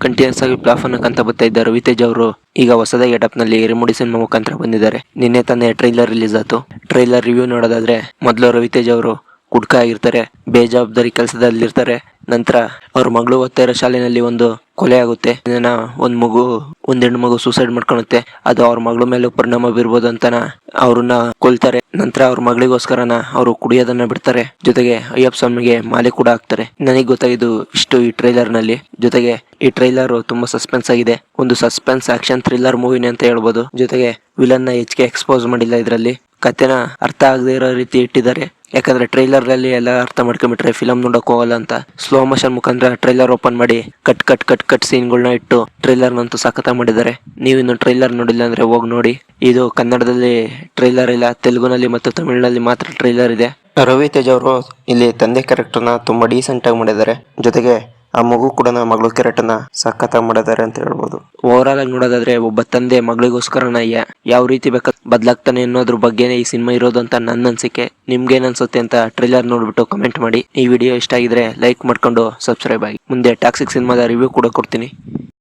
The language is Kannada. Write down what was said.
ಕಂಟಿನ್ಯೂಸ್ ಆಗಿ ಫ್ಲಾಪ್ ಅನ್ನಕ್ಕಂತ ಬರ್ತಾ ಇದ್ದಾರೆ ರವಿತೇಜ್ ಅವರು ಈಗ ಹೊಸದಾಗಿ ಗೆಟಪ್ ನಲ್ಲಿ ರಿಮೋಡಿ ಸಿನಿಮಾ ಮುಖಾಂತರ ಬಂದಿದ್ದಾರೆ. ನಿನ್ನೆ ತಾನೇ ಟ್ರೈಲರ್ ರಿಲೀಸ್ ಆಯ್ತು. ಟ್ರೈಲರ್ ರಿವ್ಯೂ ನೋಡೋದಾದ್ರೆ ಮೊದಲು ರವಿತೇಜ್ ಅವರು ಕುಡ್ಕ ಆಗಿರ್ತಾರೆ, ಬೇಜವಾಬ್ದಾರಿ ಕೆಲಸದಲ್ಲಿರ್ತಾರೆ. ನಂತರ ಅವ್ರ ಮಗಳು ಓದ್ತಾ ಇರೋ ಶಾಲೆನಲ್ಲಿ ಒಂದು ಕೊಲೆ ಆಗುತ್ತೆ. ಒಂದ್ ಹೆಣ್ಣು ಮಗು ಸೂಸೈಡ್ ಮಾಡ್ಕೊಳುತ್ತೆ. ಅದು ಅವ್ರ ಮಗಳ ಮೇಲೆ ಪರಿಣಾಮ ಬೀರ್ಬೋದು ಅಂತನ ಅವ್ರನ್ನ ಕೊಲ್ತಾರೆ. ನಂತರ ಅವ್ರ ಮಗಳಿಗೋಸ್ಕರನ ಅವರು ಕುಡಿಯೋದನ್ನ ಬಿಡ್ತಾರೆ. ಜೊತೆಗೆ ಅಯ್ಯಪ್ಪ ಸ್ವಾಮಿಗೆ ಮಾಲೆ ಕೂಡ ಹಾಕ್ತಾರೆ. ನನಗೆ ಗೊತ್ತಾಗಿದ್ದು ಇಷ್ಟು ಈ ಟ್ರೈಲರ್ ನಲ್ಲಿ. ಜೊತೆಗೆ ಈ ಟ್ರೈಲರ್ ತುಂಬಾ ಸಸ್ಪೆನ್ಸ್ ಆಗಿದೆ. ಒಂದು ಸಸ್ಪೆನ್ಸ್ ಆಕ್ಷನ್ ಥ್ರಿಲ್ಲರ್ ಮೂವಿನೇ ಅಂತ ಹೇಳ್ಬೋದು. ಜೊತೆಗೆ ವಿಲನ್ ನ ಹೆಚ್ಚಿಗೆ ಎಕ್ಸ್ಪೋಸ್ ಮಾಡಿಲ್ಲ. ಇದರಲ್ಲಿ ಕಥೆನ ಅರ್ಥ ಆಗದೆ ಇರೋ ರೀತಿ ಇಟ್ಟಿದ್ದಾರೆ. ಯಾಕಂದ್ರೆ ಟ್ರೈಲರ್ ಅಲ್ಲಿ ಎಲ್ಲ ಅರ್ಥ ಮಾಡ್ಕೊಂಡ್ಬಿಟ್ರೆ ಫಿಲಂ ನೋಡಕ್ ಹೋಗಲ್ಲ ಅಂತ ಸ್ಲೋ ಮೋಷನ್ ಮುಖಾಂತರ ಟ್ರೈಲರ್ ಓಪನ್ ಮಾಡಿ ಕಟ್ ಸೀನ್ಗಳನ್ನ ಇಟ್ಟು ಟ್ರೈಲರ್ ನಂತೂ ಸಖತ ಮಾಡಿದ್ದಾರೆ. ನೀವು ಇನ್ನು ಟ್ರೈಲರ್ ನೋಡಿಲ್ಲ ಅಂದ್ರೆ ಹೋಗಿ ನೋಡಿ. ಇದು ಕನ್ನಡದಲ್ಲಿ ಟ್ರೈಲರ್ ಇಲ್ಲ, ತೆಲುಗುನಲ್ಲಿ ಮತ್ತು ತಮಿಳಿನಲ್ಲಿ ಮಾತ್ರ ಟ್ರೈಲರ್ ಇದೆ. ರವಿತೇಜ್ ಅವರು ಇಲ್ಲಿ ತಂದೆ ಕ್ಯಾರೆಕ್ಟರ್ನ ತುಂಬಾ ಡೀಸೆಂಟ್ ಆಗಿ ಮಾಡಿದ್ದಾರೆ. ಜೊತೆಗೆ ಆ ಮಗು ಕೂಡ ಮಗಳ ಕ್ಯಾರೆಕ್ಟರ್ನ ಸಖತ್ತಾಗಿ ಮಾಡಿದ್ದಾರೆ ಅಂತ ಹೇಳ್ಬೋದು. ಓವರ್ ಆಗಿ ನೋಡೋದಾದ್ರೆ ಒಬ್ಬ ತಂದೆ ಮಗಳಿಗೋಸ್ಕರನ ಯಾವ ರೀತಿ ಬೇಕಾದ ಬದಲಾಗ್ತಾನೆ ಅನ್ನೋದ್ರ ಬಗ್ಗೆನೇ ಈ ಸಿನಿಮಾ ಇರೋದು ಅಂತ ನನ್ನ ಅನ್ಸಿಕೆ. ನಿಮ್ಗೇನ್ ಅನ್ಸುತ್ತೆ ಅಂತ ಟ್ರೈಲರ್ ನೋಡ್ಬಿಟ್ಟು ಕಮೆಂಟ್ ಮಾಡಿ. ಈ ವಿಡಿಯೋ ಇಷ್ಟ ಆಗಿದ್ರೆ ಲೈಕ್ ಮಾಡ್ಕೊಂಡು ಸಬ್ಸ್ಕ್ರೈಬ್ ಆಗಿ. ಮುಂದೆ ಟಾಕ್ಸಿಕ್ ಸಿನಿಮಾದ ರಿವ್ಯೂ ಕೂಡ ಕೊಡ್ತೀನಿ.